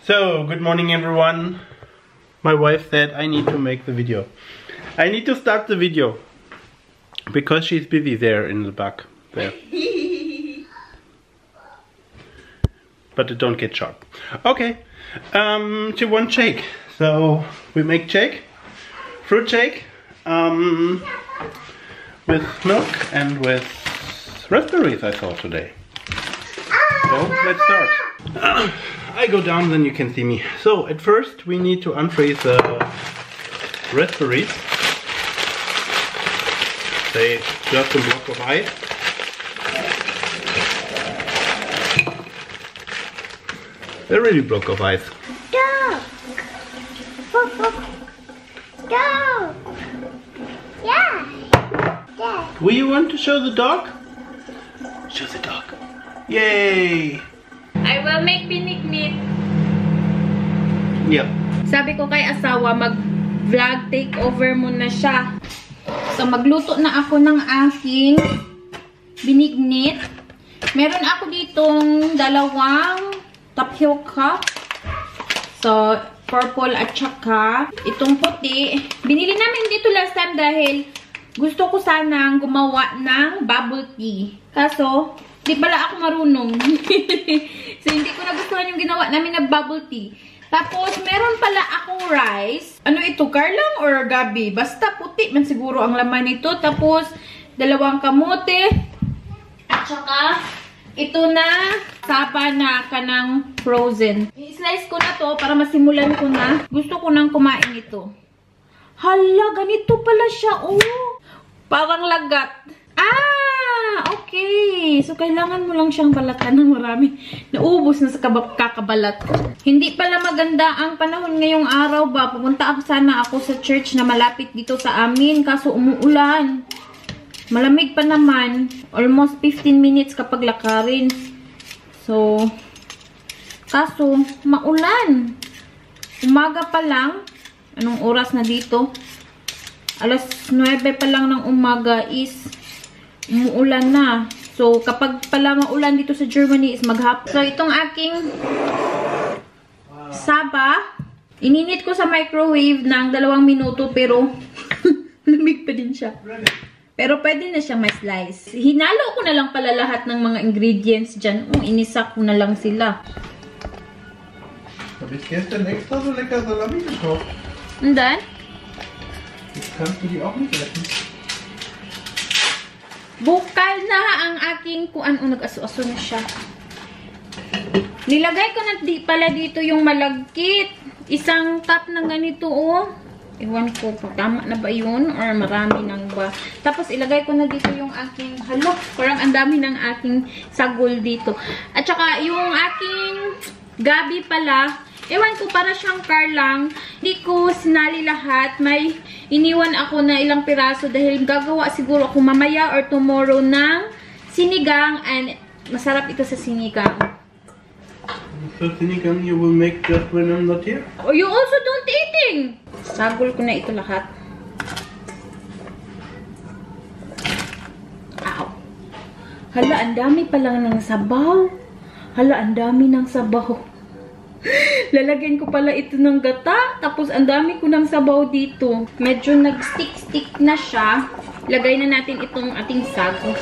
So, good morning everyone. My wife said I need to make the video. I need to start the video. Because she's busy there in the back. There. But it don't get sharp. Okay. She wants shake. So, we make shake. Fruit shake. With milk and with raspberries I saw today. So, let's start. I go down, then you can see me. So, at first we need to unfreeze the raspberries. They just a block of ice. They're really block of ice. Dog! Dog! Yeah! Dog! Do you want to show the dog? Show the dog. Yay! I will make binignit. Yep. Sabi ko kay asawa, mag-vlog takeover muna siya. So, magluto na ako ng aking binignit. Meron ako ditong dalawang tapioca. So, purple at saka itong puti. Binili namin dito last time dahil gusto ko sanang gumawa ng bubble tea. Kaso, di pala ako marunong. So, hindi ko nagustuhan yung ginawa namin na bubble tea. Tapos, meron pala akong rice. Ano ito? Karlang or gabi? Basta puti man siguro ang laman nito. Tapos, dalawang kamote. At saka, ito na saba na kanang frozen. I-slice ko na to para masimulan ko na. Gusto ko nang kumain ito. Hala, ganito pala siya. Oh, parang lagat. Okay. So, kailangan mo lang siyang balatan ng marami. Naubos na sa kakabalat. Hindi pala maganda ang panahon ngayong araw ba. Pupunta sana ako sa church na malapit dito sa amin. Kaso umuulan. Malamig pa naman. Almost 15 minutes kapag lakarin. So, kaso, maulan. Umaga pa lang. Anong oras na dito? Alas 9 pa lang ng umaga is umuulan na. So, kapag pala maulan dito sa Germany is maghapon. So, itong aking saba, ininit ko sa microwave ng 2 minuto pero lamig pa din siya. Pero pwede na siya ma-slice. Hinalo ko na lang pala lahat ng mga ingredients dyan. Inisa ko na lang sila. Hab ich gestern extra so lecker Salami gekauft. And then? Das kannst du die auch nicht essen. Bukal na ang aking kuan. Nag-aso-aso na siya. Nilagay ko na pala dito yung malagkit. Isang cup ng ganito, oh. Ewan ko kung tama na ba yun or marami nang ba. Tapos ilagay ko na dito yung aking, hala, parang ang dami ng aking sagol dito. At saka yung aking gabi pala, ewan ko, para siyang karlang. Hindi ko sinali lahat. May iniwan ako na ilang piraso dahil gagawa siguro ako mamaya or tomorrow ng sinigang. And masarap ito sa sinigang. So sinigang you will make just when I'm not here? Oh, you also don't eating! Sagol ko na ito lahat. Ow. Hala, ang dami pa lang ng sabaw. Hala, ang dami ng sabaw. Lalagyan ko pala ito ng gata. Tapos, ang dami ko ng sabaw dito. Medyo nag-stick-stick na siya. Lagay na natin itong ating sago.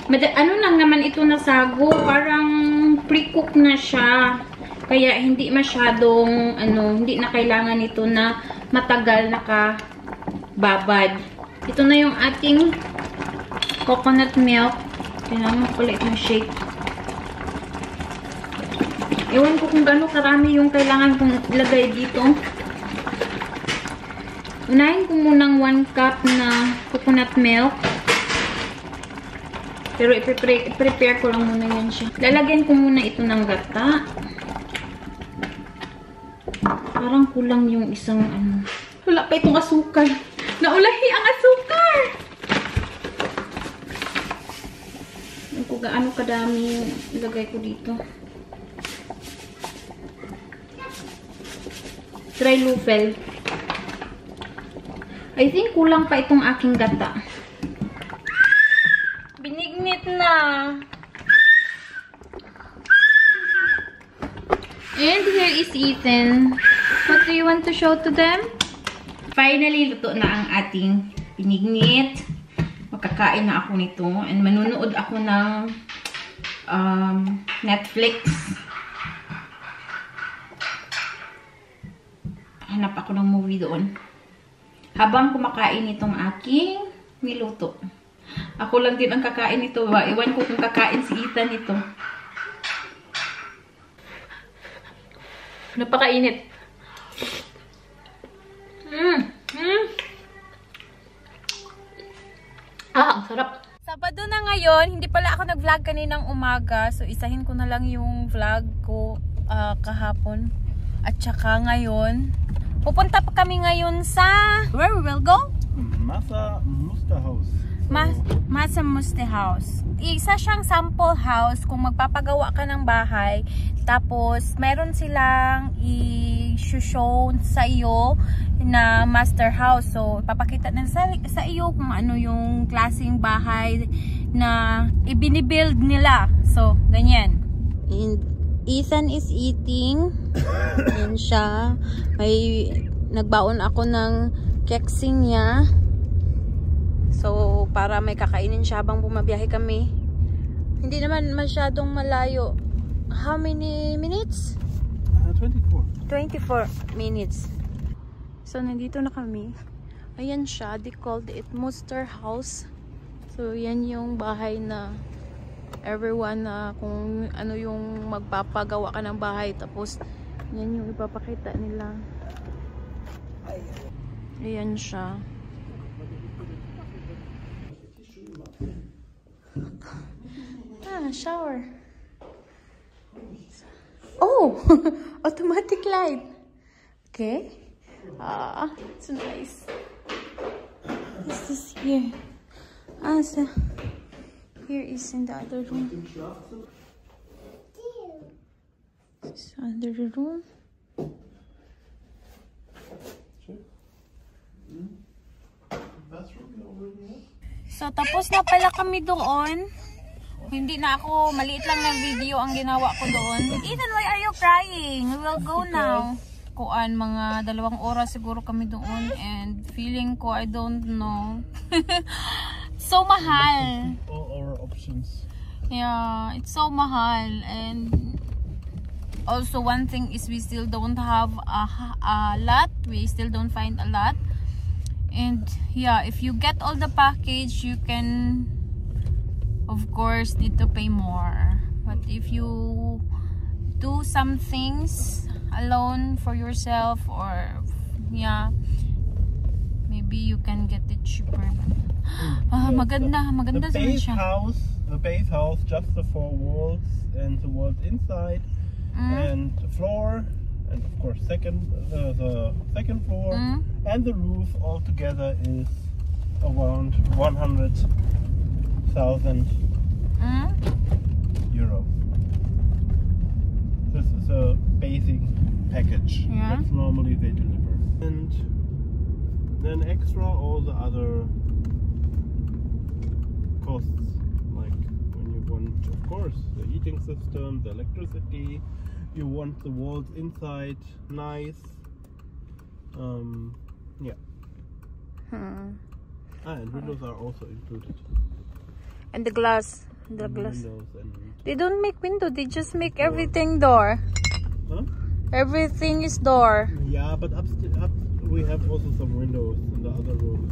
Ano lang naman ito na sago? Parang pre-cook na siya. Kaya, hindi masyadong, hindi na kailangan ito na matagal nakababad. Ito na yung ating coconut milk. Kailangan ko pala itong shake. Ewan ko kung gano'n karami yung kailangan kong ilagay dito. Unahin ko munang 1 cup na coconut milk. Pero i-prepare ko lang muna yan siya. Lalagyan ko muna ito ng gata. Parang kulang yung isang Wala pa itong asukal. Naulahi ang asukal! Kung gaano kadami yung ilagay ko dito. Try lufel. I think kulang pa itong aking gata. Binignit na. And here is Ethan. What do you want to show to them? Finally, luto na ang ating pinignit. Makakain na ako nito. And manunood ako ng Netflix. Hanap ako ng movie doon. Habang kumakain itong aking niluto. Ako lang din ang kakain nito. Iwan ko kung kakain si Ethan nito. Napakainit. Ang sarap. Sabado na ngayon. Hindi pala ako nag-vlog kaninang umaga. So, isahin ko na lang yung vlog ko kahapon. At saka ngayon, pupunta pa kami ngayon sa... Where we will go? Masa Muster House. Masa Muster House. Isa siyang sample house kung magpapagawa ka ng bahay. Tapos, meron silang i-show sa iyo na master house. So, papakita na sa iyo kung ano yung klaseng bahay na ibinibuild nila. So, ganyan. And Ethan is eating. Yan siya. May nagbaon ako ng keksing niya. So, para may kakainin siya habang bumabiyahe kami. Hindi naman masyadong malayo. How many minutes? 24. 24 minutes. So, nandito na kami. Ayan siya. They called it Muster House. So, yan yung bahay na everyone na kung ano yung magpapagawa ka ng bahay. Tapos, yan yung ipapakita nila. Ayan siya. Shower. Oh! Automatic light. Okay. It's nice. What's this here? So here is in the other room. This is other room. So, tapos na pala kami doon. Hindi na ako, maliit lang na video ang ginawa ko doon. Ethan, why are you crying? We will go now. Kuan, mga 2 oras siguro kami doon. And feeling ko, I don't know. So mahal. All our options. Yeah, it's so mahal. And also one thing is we still don't have a lot. We still don't find a lot. And yeah, if you get all the package, you can of course need to pay more. But if you do some things alone for yourself, or yeah, maybe you can get it cheaper. Maganda naman siya. The base house, just the 4 walls and the walls inside, and the floor, and of course the second floor, and the roof all together is around 100,000 euro. This is a basic package that normally they deliver, and then extra all the other costs, like when you want, of course, the heating system, the electricity, you want the walls inside nice, yeah. And windows are also included. And the glass. Windows and they don't make window, they just make everything door. huh? Everything is door. Yeah, but up we have also some windows in the other rooms,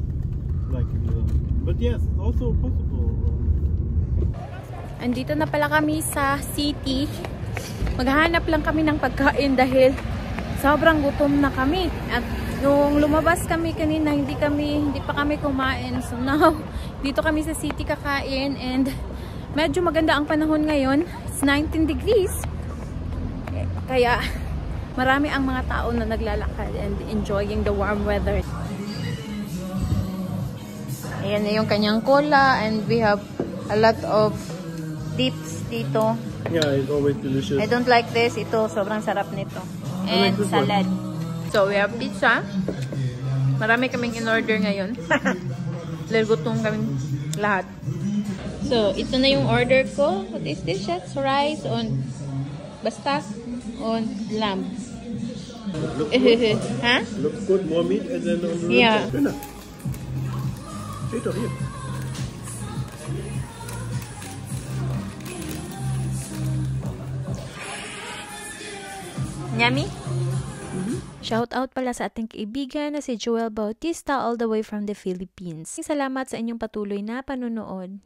like in the, but yes, it's also possible. Andito na pala kami sa city. Maghahanap lang kami ng pagkain dahil sobrang gutom na kami. At nung lumabas kami kanina, hindi pa kami kumain. So now, dito kami sa city kakain, and medyo maganda ang panahon ngayon. It's 19 degrees. Kaya marami ang mga tao na naglalakad and enjoying the warm weather. Ayan na yung kanyang cola, and we have a lot of dips dito. Yeah, it's always delicious. I don't like this. Ito, sobrang sarap nito. And salad. So, we have pizza. Marami kaming in-order ngayon. Dahil gutom kaming lahat. So, ito na yung order ko. What is this? Rice on... Basta. on lamb. Looks good. Huh? Looks good. More meat and then on the Yeah. dinner. Steht doch hier. Yummy? Shout out pala sa ating kaibigan na si Joel Bautista all the way from the Philippines. Salamat sa inyong patuloy na panunood.